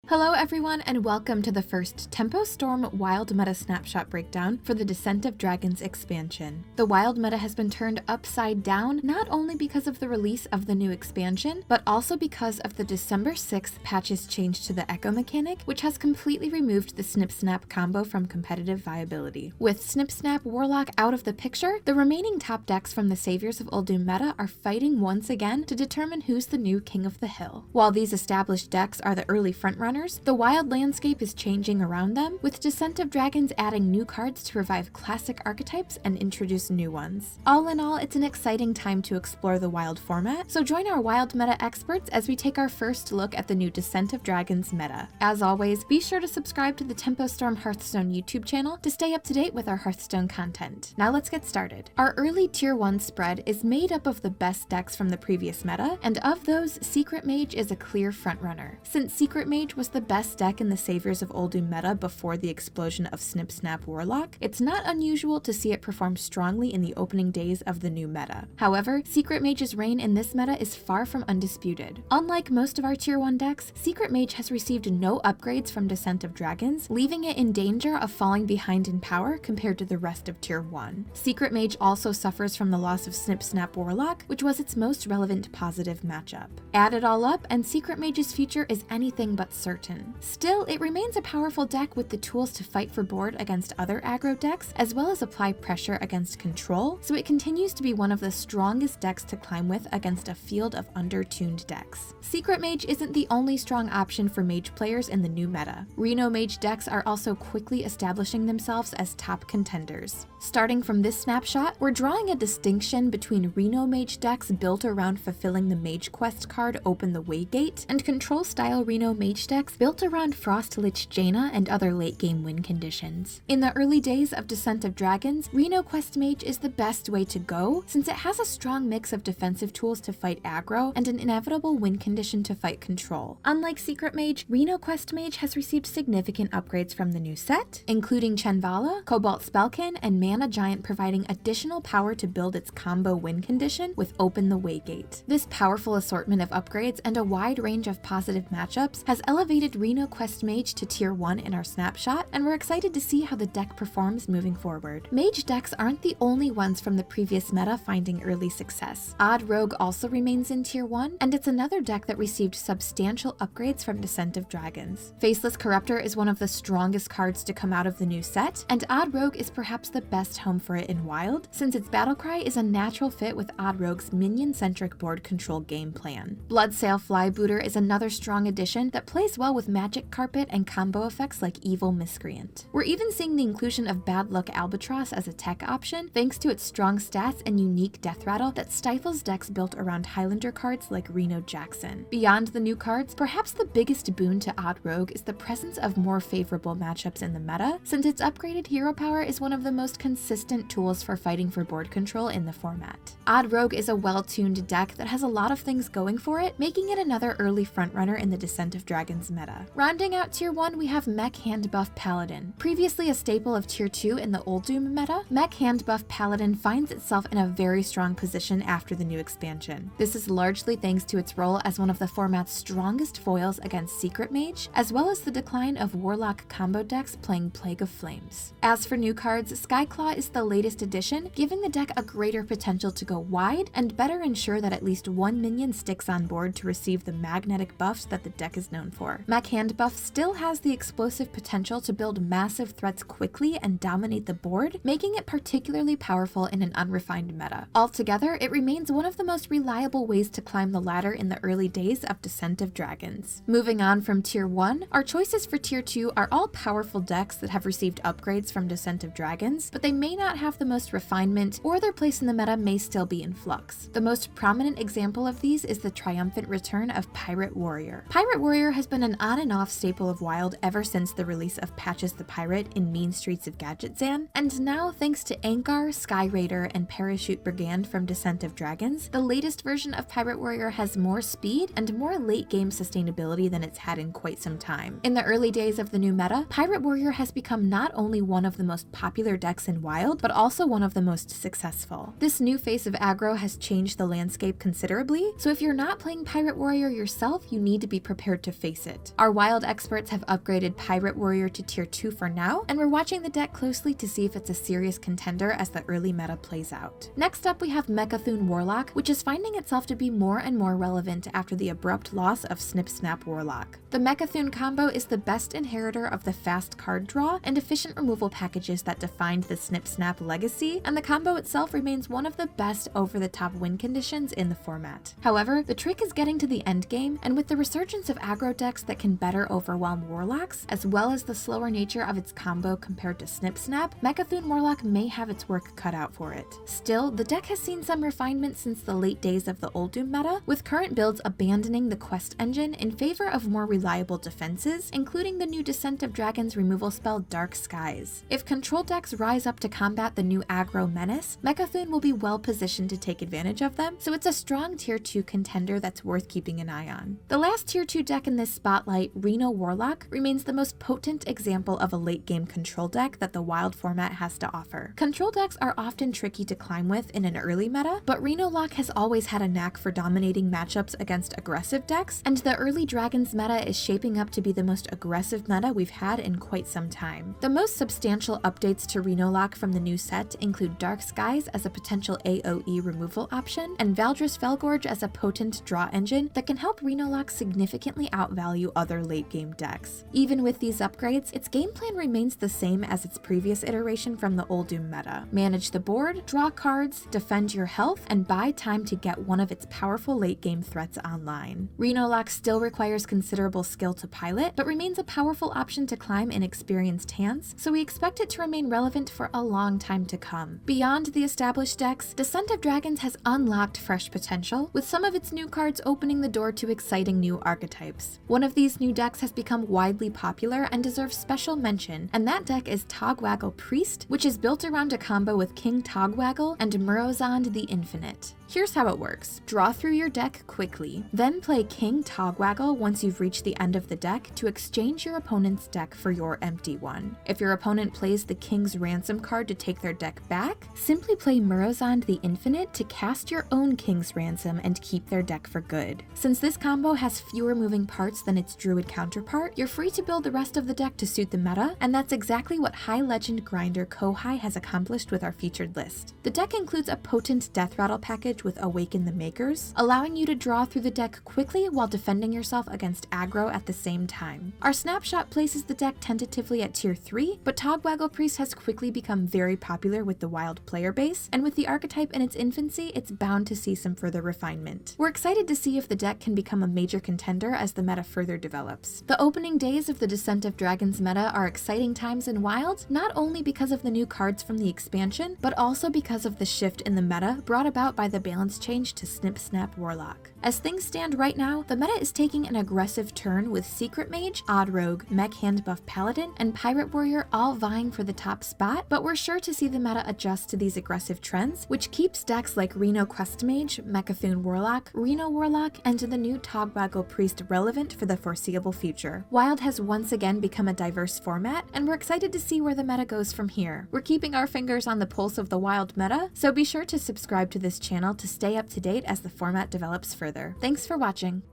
Hello everyone and welcome to the first Tempo Storm Wild Meta Snapshot Breakdown for the Descent of Dragons expansion. The Wild meta has been turned upside down not only because of the release of the new expansion, but also because of the December 6th patch's change to the Echo mechanic, which has completely removed the Snip Snap combo from competitive viability. With Snip Snap Warlock out of the picture, the remaining top decks from the Saviors of Uldum meta are fighting once again to determine who's the new King of the Hill. While these established decks are the early frontrunners, the wild landscape is changing around them, with Descent of Dragons adding new cards to revive classic archetypes and introduce new ones. All in all, it's an exciting time to explore the wild format, so join our wild meta experts as we take our first look at the new Descent of Dragons meta. As always, be sure to subscribe to the Tempo Storm Hearthstone YouTube channel to stay up to date with our Hearthstone content. Now let's get started. Our early Tier 1 spread is made up of the best decks from the previous meta, and of those, Secret Mage is a clear frontrunner. Since Secret Mage was the best deck in the Saviors of Uldum meta before the explosion of Snip Snap Warlock, it's not unusual to see it perform strongly in the opening days of the new meta. However, Secret Mage's reign in this meta is far from undisputed. Unlike most of our Tier 1 decks, Secret Mage has received no upgrades from Descent of Dragons, leaving it in danger of falling behind in power compared to the rest of Tier 1. Secret Mage also suffers from the loss of Snip Snap Warlock, which was its most relevant positive matchup. Add it all up, and Secret Mage's future is anything but certain. Still, it remains a powerful deck with the tools to fight for board against other aggro decks, as well as apply pressure against control, so it continues to be one of the strongest decks to climb with against a field of under-tuned decks. Secret Mage isn't the only strong option for Mage players in the new meta. Reno Mage decks are also quickly establishing themselves as top contenders. Starting from this snapshot, we're drawing a distinction between Reno Mage decks built around fulfilling the Mage Quest card Open the Waygate, and control-style Reno Mage decks built around Frost Lich Jaina and other late-game win conditions. In the early days of Descent of Dragons, Reno Quest Mage is the best way to go since it has a strong mix of defensive tools to fight aggro and an inevitable win condition to fight control. Unlike Secret Mage, Reno Quest Mage has received significant upgrades from the new set, including Chenvala, Cobalt Spellkin, and Mana Giant providing additional power to build its combo win condition with Open the Waygate. This powerful assortment of upgrades and a wide range of positive matchups has elevated Reno Quest Mage to Tier 1 in our snapshot, and we're excited to see how the deck performs moving forward. Mage decks aren't the only ones from the previous meta finding early success. Odd Rogue also remains in Tier 1, and it's another deck that received substantial upgrades from Descent of Dragons. Faceless Corruptor is one of the strongest cards to come out of the new set, and Odd Rogue is perhaps the best home for it in Wild, since its battlecry is a natural fit with Odd Rogue's minion-centric board control game plan. Bloodsail Flybooter is another strong addition that plays well with Magic Carpet and combo effects like Evil Miscreant. We're even seeing the inclusion of Bad Luck Albatross as a tech option thanks to its strong stats and unique death rattle that stifles decks built around Highlander cards like Reno Jackson. Beyond the new cards, perhaps the biggest boon to Odd Rogue is the presence of more favorable matchups in the meta, since its upgraded hero power is one of the most consistent tools for fighting for board control in the format. Odd Rogue is a well-tuned deck that has a lot of things going for it, making it another early frontrunner in the Descent of Dragons meta. Rounding out Tier 1, we have Mech Handbuff Paladin. Previously a staple of Tier 2 in the Uldum meta, Mech Handbuff Paladin finds itself in a very strong position after the new expansion. This is largely thanks to its role as one of the format's strongest foils against Secret Mage, as well as the decline of Warlock combo decks playing Plague of Flames. As for new cards, Skyclaw is the latest addition, giving the deck a greater potential to go wide and better ensure that at least one minion sticks on board to receive the magnetic buffs that the deck is known for. Mech Handbuff still has the explosive potential to build massive threats quickly and dominate the board, making it particularly powerful in an unrefined meta. Altogether, it remains one of the most reliable ways to climb the ladder in the early days of Descent of Dragons. Moving on from Tier 1, our choices for Tier 2 are all powerful decks that have received upgrades from Descent of Dragons, but they may not have the most refinement, or their place in the meta may still be in flux. The most prominent example of these is the triumphant return of Pirate Warrior. Pirate Warrior has been an on and off staple of Wild ever since the release of Patches the Pirate in Mean Streets of Gadgetzan, and now thanks to Ankar, Sky Raider, and Parachute Brigand from Descent of Dragons, the latest version of Pirate Warrior has more speed and more late game sustainability than it's had in quite some time. In the early days of the new meta, Pirate Warrior has become not only one of the most popular decks in Wild, but also one of the most successful. This new face of aggro has changed the landscape considerably, so if you're not playing Pirate Warrior yourself, you need to be prepared to face it. it. Our Wild experts have upgraded Pirate Warrior to tier 2 for now, and we're watching the deck closely to see if it's a serious contender as the early meta plays out. Next up, we have Mechathune Warlock, which is finding itself to be more and more relevant after the abrupt loss of Snip Snap Warlock. The Mechathune combo is the best inheritor of the fast card draw and efficient removal packages that defined the Snip Snap legacy, and the combo itself remains one of the best over-the-top win conditions in the format. However, the trick is getting to the end game, and with the resurgence of aggro decks that can better overwhelm Warlocks, as well as the slower nature of its combo compared to Snip Snap, Mechathune Warlock may have its work cut out for it. Still, the deck has seen some refinement since the late days of the Old Doom meta, with current builds abandoning the quest engine in favor of more reliable defenses, including the new Descent of Dragons removal spell Dark Skies. If control decks rise up to combat the new aggro menace, Mechathune will be well positioned to take advantage of them, so it's a strong tier 2 contender that's worth keeping an eye on. The last tier 2 deck in this spotlight, Reno Warlock, remains the most potent example of a late game control deck that the Wild format has to offer. Control decks are often tricky to climb with in an early meta, but Reno Lock has always had a knack for dominating matchups against aggressive decks, and the early Dragons meta is shaping up to be the most aggressive meta we've had in quite some time. The most substantial updates to Reno Lock from the new set include Dark Skies as a potential AoE removal option, and Valdris Felgorge as a potent draw engine that can help Reno Lock significantly outvalue other late game decks. Even with these upgrades, its game plan remains the same as its previous iteration from the Old Doom meta. Manage the board, draw cards, defend your health, and buy time to get one of its powerful late game threats online. Reno Lock still requires considerable skill to pilot, but remains a powerful option to climb in experienced hands, so we expect it to remain relevant for a long time to come. Beyond the established decks, Descent of Dragons has unlocked fresh potential, with some of its new cards opening the door to exciting new archetypes. One of these new decks has become widely popular and deserves special mention, and that deck is Waggle Priest, which is built around a combo with King Waggle and Murozond the Infinite. Here's how it works. Draw through your deck quickly, then play King Waggle once you've reached the end of the deck to exchange your opponent's deck for your empty one. If your opponent plays the King's Ransom card to take their deck back, simply play Murozond the Infinite to cast your own King's Ransom and keep their deck for good. Since this combo has fewer moving parts than its Druid counterpart, you're free to build the rest of the deck to suit the meta, and that's exactly what High Legend Grinder Kohai has accomplished with our featured list. The deck includes a potent Death Rattle package with Awaken the Makers, allowing you to draw through the deck quickly while defending yourself against aggro at the same time. Our snapshot places the deck tentatively at tier 3, but Waggle Priest has quickly become very popular with the Wild player base, and with the archetype in its infancy, it's bound to see some further refinement. We're excited to see if the deck can become a major contender as the meta further develops. The opening days of the Descent of Dragons meta are exciting times in Wild, not only because of the new cards from the expansion, but also because of the shift in the meta brought about by the balance change to Snip Snap Warlock. As things stand right now, the meta is taking an aggressive turn with Secret Mage, Odd Rogue, Mech Handbuff Paladin, and Pirate Warrior all vying for the top spot, but we're sure to see the meta adjust to these aggressive trends, which keeps decks like Reno Quest Mage, Mechathune Warlock, Reno Warlock, and the new Waggle Priest relevant for the foreseeable future. Wild has once again become a diverse format, and we're excited to see where the meta goes from here. We're keeping our fingers on the pulse of the Wild meta, so be sure to subscribe to this channel to stay up to date as the format develops further. Thanks for watching.